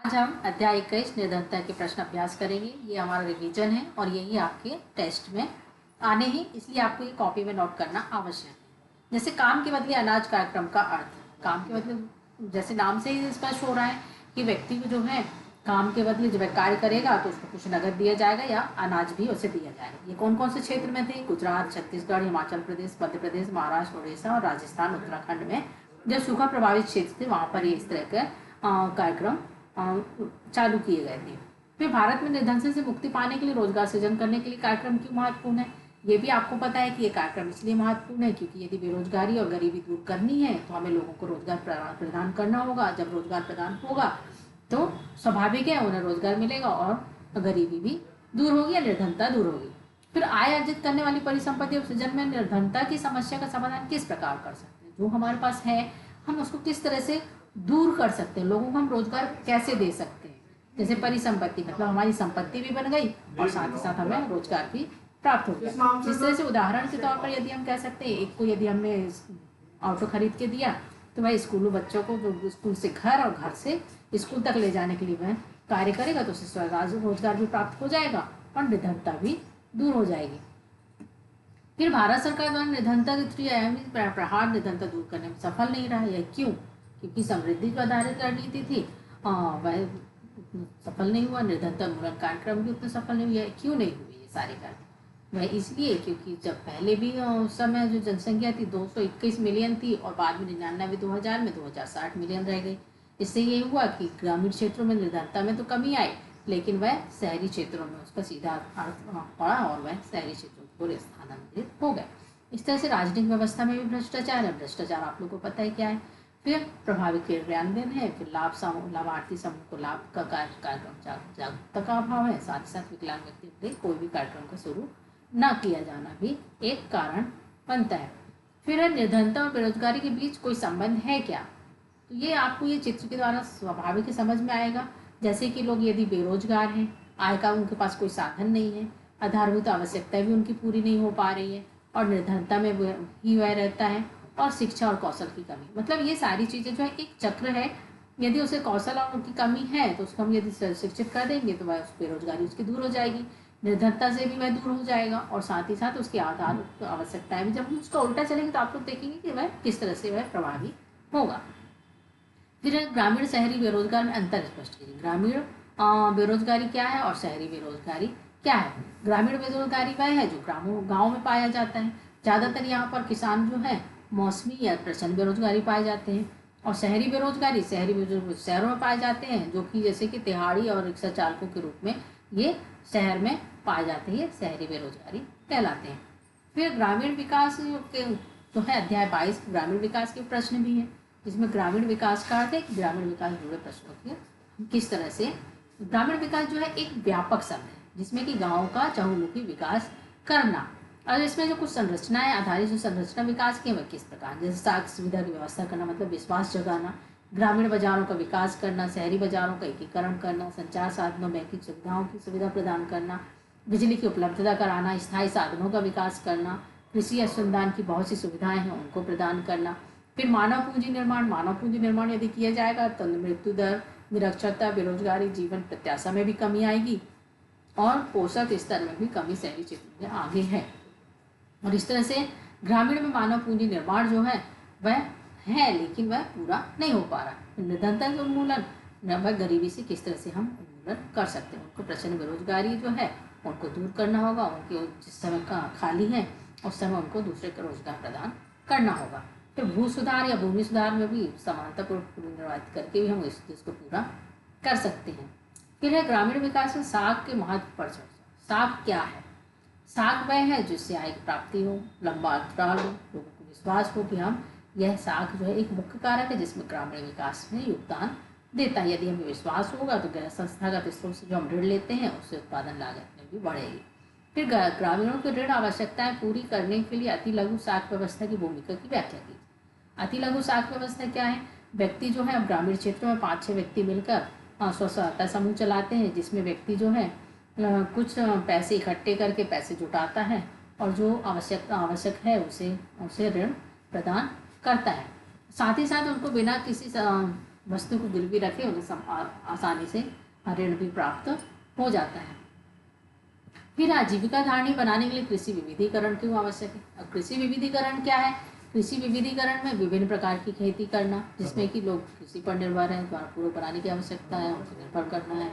आज हम अध्याय 21 निर्धनता के प्रश्न अभ्यास करेंगे। ये हमारा रिवीजन है और यही आपके टेस्ट में आने ही, इसलिए आपको ये कॉपी में नोट करना आवश्यक है। जैसे काम के बदले अनाज कार्यक्रम का अर्थ। काम के बदले, जैसे नाम से ही स्पष्ट हो रहा है कि व्यक्ति को जो है काम के बदले जब कार्य करेगा तो उसको कुछ नगद दिया जाएगा या अनाज भी उसे दिया जाएगा। ये कौन कौन से क्षेत्र में थे? गुजरात, छत्तीसगढ़, हिमाचल प्रदेश, मध्य प्रदेश, महाराष्ट्र, उड़ीसा और राजस्थान, उत्तराखंड में जो सूखा प्रभावित क्षेत्र थे वहाँ पर ये इस तरह के कार्यक्रम चालू किए गए थे। फिर भारत में निर्धनता से मुक्ति पाने के लिए रोजगार सृजन करने के लिए कार्यक्रम क्यों महत्वपूर्ण है? ये भी आपको पता है कि ये कार्यक्रम इसलिए महत्वपूर्ण है क्योंकि यदि बेरोजगारी और गरीबी दूर करनी है तो हमें लोगों को रोजगार प्रदान करना होगा। जब रोजगार प्रदान होगा तो स्वाभाविक है उन्हें रोजगार मिलेगा और गरीबी भी दूर होगी या निर्धनता दूर होगी। फिर आय अर्जित करने वाली परिसंपत्ति और सृजन में निर्धनता की समस्या का समाधान किस प्रकार कर सकते हैं? जो हमारे पास है हम उसको किस तरह से दूर कर सकते हैं, लोगों को हम रोजगार कैसे दे सकते हैं। जैसे परिसंपत्ति मतलब हमारी संपत्ति भी बन गई और साथ ही साथ हमें रोजगार भी प्राप्त हो गया। इस तरह से उदाहरण के तौर पर यदि हम कह सकते हैं, एक को यदि हमने ऑटो खरीद के दिया तो वह स्कूलों बच्चों को जो स्कूल से घर और घर से स्कूल तक ले जाने के लिए वह कार्य करेगा तो उससे रोजगार भी प्राप्त हो जाएगा और निर्धनता भी दूर हो जाएगी। फिर भारत सरकार द्वारा निर्धनता के त्रिआयामी प्रहार निर्धनता दूर करने में सफल नहीं रहा। यह क्यों? क्योंकि समृद्धि पर आधारित रणनीति थी, वह सफल नहीं हुआ। निर्धनता उन्मूलन कार्यक्रम भी उतना सफल नहीं हुआ। क्यों नहीं हुए ये सारे कार्यक्रम? वह इसलिए क्योंकि जब पहले भी उस समय जो जनसंख्या थी 221 मिलियन थी और बाद में 99 2000 में 2060 मिलियन रह गई। इससे ये हुआ कि ग्रामीण क्षेत्रों में निर्धनता में तो कमी आई लेकिन वह शहरी क्षेत्रों में उसका सीधा अर्थ पड़ा और वह शहरी क्षेत्रों को स्थानांतरित हो गए। इस तरह से राजनीतिक व्यवस्था में भी भ्रष्टाचार है। भ्रष्टाचार आप लोगों को पता है क्या है। फिर प्रभावी क्रियान्वयन है। फिर लाभार्थी समूह को लाभ का कार्यक्रम जागरूकता का अभाव है। साथ ही साथ विकलांग व्यक्ति के लिए कोई भी कार्यक्रम का शुरू न किया जाना भी एक कारण बनता है। फिर है निर्धनता और बेरोजगारी के बीच कोई संबंध है क्या? तो ये आपको ये चित्र के द्वारा स्वाभाविक समझ में आएगा। जैसे कि लोग यदि बेरोजगार हैं, आय का उनके पास कोई साधन नहीं है, आधारभूत आवश्यकताएं भी उनकी पूरी नहीं हो पा रही है और निर्धनता में ही वह रहता है और शिक्षा और कौशल की कमी, मतलब ये सारी चीज़ें जो है एक चक्र है। यदि उसे कौशल और उनकी कमी है तो उसको हम यदि शिक्षित कर देंगे तो वह बेरोजगारी उसकी दूर हो जाएगी, निर्धनता से भी वह दूर हो जाएगा और साथ ही साथ उसकी आधार आवश्यकताएं भी, जब हम उसका उल्टा चलेंगे तो आप लोग देखेंगे कि वह किस तरह से वह प्रभावी होगा। फिर ग्रामीण शहरी बेरोजगार में अंतर स्पष्ट कीजिए। ग्रामीण बेरोजगारी क्या है और शहरी बेरोजगारी क्या है? ग्रामीण बेरोजगारी वह है जो गाँव में पाया जाता है। ज़्यादातर यहाँ पर किसान जो है मौसमी या प्रचंड बेरोजगारी पाए जाते हैं और शहरी बेरोजगारी शहरों में पाए जाते हैं, जो कि जैसे कि तिहाड़ी और रिक्शा चालकों के रूप में ये शहर में पाए जाते हैं, शहरी बेरोजगारी कहलाते हैं। फिर ग्रामीण विकास के जो है अध्याय 22 ग्रामीण विकास के प्रश्न भी हैं, जिसमें ग्रामीण विकास का अर्थ है कि ग्रामीण विकास जुड़े प्रश्नों के किस तरह से। ग्रामीण विकास जो है एक व्यापक शब्द है जिसमें कि गाँव का चहुमुखी विकास करना और इसमें जो कुछ संरचनाएं आधारित जो संरचना विकास की है वह किस प्रकार, जैसे स्वास्थ्य सुविधा की व्यवस्था करना मतलब विश्वास जगाना, ग्रामीण बाजारों का विकास करना, शहरी बाजारों का एकीकरण करना, संचार साधनों बैंकिंग सुविधाओं की सुविधा प्रदान करना, बिजली की उपलब्धता कराना, स्थायी साधनों का विकास करना, कृषि अनुसंधान की बहुत सी सुविधाएं हैं उनको प्रदान करना। फिर मानव पूंजी निर्माण यदि किया जाएगा तो मृत्यु दर, निरक्षरता, बेरोजगारी, जीवन प्रत्याशा में भी कमी आएगी और पोषक स्तर में भी कमी शहरी क्षेत्र में आगे है। और इस तरह से ग्रामीण में मानव पूंजी निर्माण जो है वह है लेकिन वह पूरा नहीं हो पा रहा। निर्धनता के उन्मूलन वह गरीबी से किस तरह से हम उन्मूलन कर सकते हैं, उनको प्रचंड बेरोजगारी जो है उनको दूर करना होगा, उनके जिस समय का खाली है उस समय उनको दूसरे का रोजगार प्रदान करना होगा। फिर भू सुधार या भूमि सुधार में भी समानतापूर्ण निर्वाहित करके भी हम इस चीज़ को पूरा कर सकते हैं। फिर है ग्रामीण विकास में साख के महत्व पर चर्चा। साख क्या है? साख वह है जिससे आय की प्राप्ति हो, लंबा अंतराल हो, लोगों को विश्वास हो कि हम यह साख जो है एक मुख्य कारक है जिसमें ग्रामीण विकास में योगदान देता है। यदि हमें विश्वास होगा तो गैर संस्थागत स्रोत से जो हम ऋण लेते हैं उससे उत्पादन लागत में भी बढ़ेगी। फिर ग्रामीणों की ऋण आवश्यकताएं पूरी करने के लिए अति लघु साख व्यवस्था की भूमिका की व्याख्या की। अति लघु साख व्यवस्था क्या है? व्यक्ति जो है ग्रामीण क्षेत्रों में 5-6 व्यक्ति मिलकर स्व सहायता समूह चलाते हैं जिसमें व्यक्ति जो है कुछ पैसे इकट्ठे करके पैसे जुटाता है और जो आवश्यक है उसे ऋण प्रदान करता है। साथ ही साथ उनको बिना किसी वस्तु को गिरवी रखे उन्हें आसानी से ऋण भी प्राप्त हो जाता है। फिर आजीविका धारणी बनाने के लिए कृषि विविधीकरण क्यों आवश्यक है। अब कृषि विविधीकरण क्या है। कृषि विविधीकरण में विभिन्न प्रकार की खेती करना, जिसमें कि लोग कृषि पर निर्भर हैं, द्वारा पूर्व बनाने की आवश्यकता है, उनसे निर्भर करना है।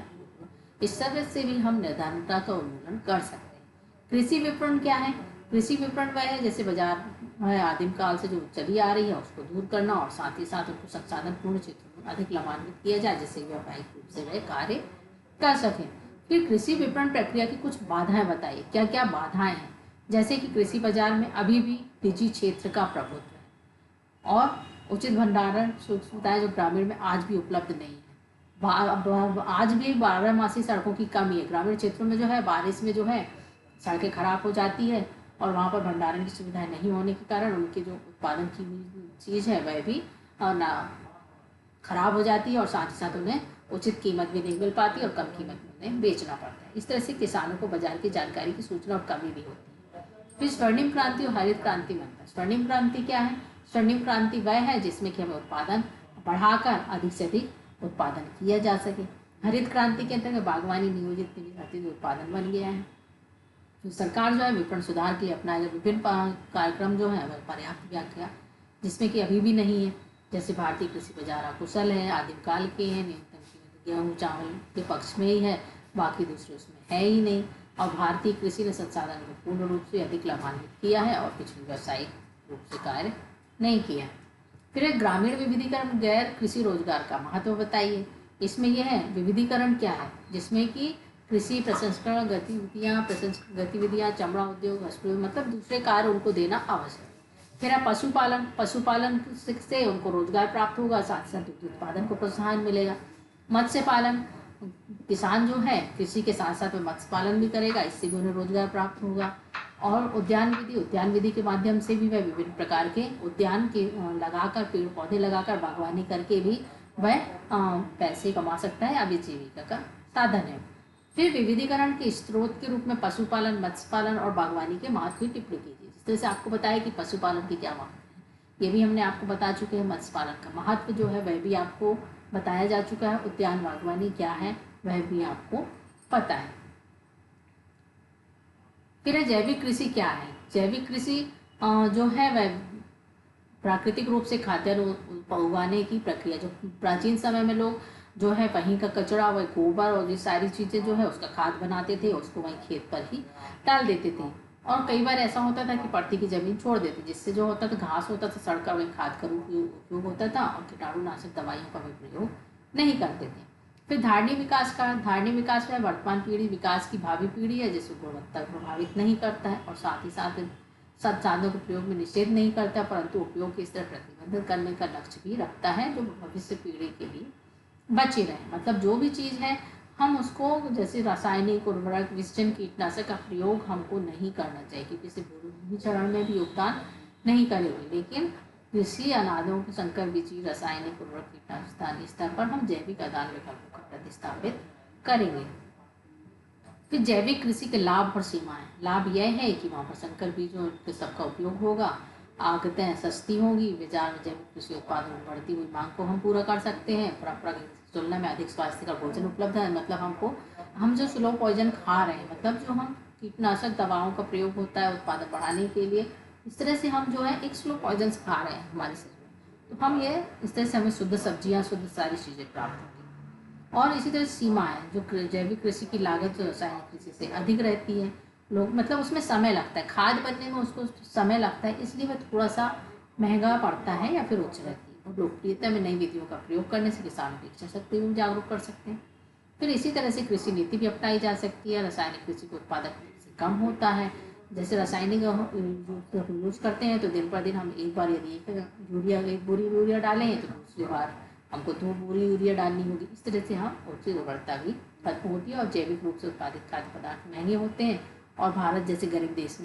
इस तरह से भी हम निर्धनता का उन्मूलन कर सकते हैं। कृषि विपणन क्या है। कृषि विपणन वह है जैसे बाजार है आदिम काल से जो चली आ रही है उसको दूर करना और साथ ही साथ उनको संसाधनपूर्ण क्षेत्रों में अधिक लाभान्वित किया जाए, जिससे व्यावसायिक रूप से वह कार्य कर सकें। फिर कृषि विपणन प्रक्रिया की कुछ बाधाएं बताइए, क्या क्या बाधाएं हैं। जैसे कि कृषि बाजार में अभी भी निजी क्षेत्र का प्रभुत्व है और उचित भंडारण सुविधाएं जो ग्रामीण में आज भी उपलब्ध नहीं है। आज भी 12मासी सड़कों की कमी है। ग्रामीण क्षेत्रों में जो है बारिश में जो है सड़कें खराब हो जाती है और वहाँ पर भंडारण की सुविधाएं नहीं होने के कारण उनके जो उत्पादन की चीज़ है वह भी ना खराब हो जाती है और साथ ही साथ उन्हें उचित कीमत भी नहीं मिल पाती और कम कीमत में उन्हें बेचना पड़ता है। इस तरह से किसानों को बाजार की जानकारी की सूचना और कमी भी होती है। फिर स्वर्णिम क्रांति और हरित क्रांति बनता है। स्वर्णिम क्रांति क्या है। स्वर्णिम क्रांति वह है जिसमें कि हमें उत्पादन बढ़ाकर अधिक से अधिक उत्पादन किया जा सके। हरित क्रांति के अंतर्गत बागवानी नियोजित उत्पादन बन गया है। तो सरकार जो है विपणन सुधार के लिए अपनाए गए विभिन्न कार्यक्रम जो है वह पर्याप्त व्याख्या जिसमें कि अभी भी नहीं है। जैसे भारतीय कृषि बाजार अकुशल है, आदिम काल के हैं, न्यूनतम कीमत गेहूँ चावल के पक्ष में ही है, बाकी दूसरे उसमें है ही नहीं। और भारतीय कृषि ने संसाधन को पूर्ण रूप से अधिक लाभान्वित किया है और कुछ व्यावसायिक रूप से कार्य नहीं किया। फिर एक ग्रामीण विविधीकरण गैर कृषि रोजगार का महत्व बताइए। इसमें यह है विविधीकरण क्या है, जिसमें कि कृषि प्रसंस्करण गतिविधियाँ, चमड़ा उद्योग, हस्तशिल्प मतलब दूसरे कार्य उनको देना आवश्यक है। फिर है पशुपालन। पशुपालन से उनको रोजगार प्राप्त होगा, साथ साथ दुग्ध उत्पादन को प्रोत्साहन मिलेगा। मत्स्य पालन, किसान जो है कृषि के साथ साथ में मत्स्य पालन भी करेगा, इससे भी उन्हें रोजगार प्राप्त होगा। और उद्यान विधि के माध्यम से भी वह विभिन्न प्रकार के उद्यान के लगाकर पेड़ पौधे लगाकर बागवानी करके भी वह पैसे कमा सकता है, आजीविका का साधन है। फिर विविधीकरण के स्रोत के रूप में पशुपालन, मत्स्य पालन और बागवानी के महत्व की टिप्पणी कीजिए। जिस तरह से आपको बताया कि पशुपालन के क्या महत्व है, ये भी हमने आपको बता चुके हैं। मत्स्य पालन का महत्व जो है वह भी आपको बताया जा चुका है। उद्यान बागवानी क्या है वह भी आपको पता है। फिर जैविक कृषि क्या है। जैविक कृषि जो है वह प्राकृतिक रूप से खाद्यान्न उगाने की प्रक्रिया, जो प्राचीन समय में लोग जो है वहीं का कचरा व गोबर और ये सारी चीज़ें जो है उसका खाद बनाते थे, उसको वहीं खेत पर ही डाल देते थे। और कई बार ऐसा होता था कि पड़ती की ज़मीन छोड़ देते, जिससे जो होता था घास होता था सड़का वहीं खाद का उपयोग होता था और कीटाणुनाशक दवाइयों का भी प्रयोग नहीं करते थे। फिर धारणी विकास का। धारणी विकास में वर्तमान पीढ़ी विकास की भावी पीढ़ी है, जिसको गुणवत्ता प्रभावित नहीं करता है और साथ ही साथ संसाधनों के प्रयोग में निषेध नहीं करता, परंतु उपयोग की स्तर प्रतिबंधित करने का लक्ष्य भी रखता है, जो भविष्य पीढ़ी के लिए बची रहे। मतलब जो भी चीज़ है हम उसको जैसे रासायनिक उर्वरक, विषजन, कीटनाशक का प्रयोग हमको नहीं करना चाहिए, क्योंकि इसे भूमिचरण में भी योगदान नहीं करेगी। लेकिन कृषि अनाजों के संकर बीजी, रासायनिक उर्वरक, कीटनाशक स्थानीय स्तर पर हम जैविक आदान विकल्पों को प्रतिस्थापित करेंगे। फिर जैविक कृषि के लाभ और सीमाएं। लाभ यह है कि वहाँ पर संकर बीजों के सबका उपयोग होगा, आगतें सस्ती होगी, बाजार में जैविक कृषि उत्पादों में बढ़ती हुई मांग को हम पूरा कर सकते हैं। परंपरागत तुलना में अधिक स्वास्थ्य का भोजन उपलब्ध है। मतलब हम जो स्लो पॉइजन खा रहे हैं, मतलब जो हम कीटनाशक दवाओं का प्रयोग होता है उत्पादन बढ़ाने के लिए, इस तरह से हम जो है एक स्लो पॉइजन खा रहे हैं हमारे शरीर में। तो हम ये इस तरह से हमें शुद्ध सब्जियाँ, शुद्ध सारी चीज़ें प्राप्त होंगी। और इसी तरह सीमा है, जो जैविक कृषि की लागत जो रासायनिक कृषि से अधिक रहती है, लोग मतलब उसमें समय लगता है, खाद बनने में उसको समय लगता है, इसलिए वह थोड़ा सा महंगा पड़ता है या फिर उच्च रहती है। और लोकप्रियता में नई विधियों का प्रयोग करने से किसानों की इच्छा शक्ति भी जागरूक कर सकते हैं। फिर इसी तरह से कृषि नीति भी अपनाई जा सकती है। रासायनिक कृषि को उत्पादक से कम होता है। जैसे रासायनिक यूज करते हैं तो दिन पर दिन हम एक बार यदि एक बोरी यूरिया डालें तो दूसरी बार हमको 2 बोरी यूरिया डालनी होगी। इस तरह से हम उसकी उर्वरता भी खत्म होती है और जैविक रूप से उत्पादित खाद्य पदार्थ महंगे होते हैं। और भारत जैसे गरीब देश में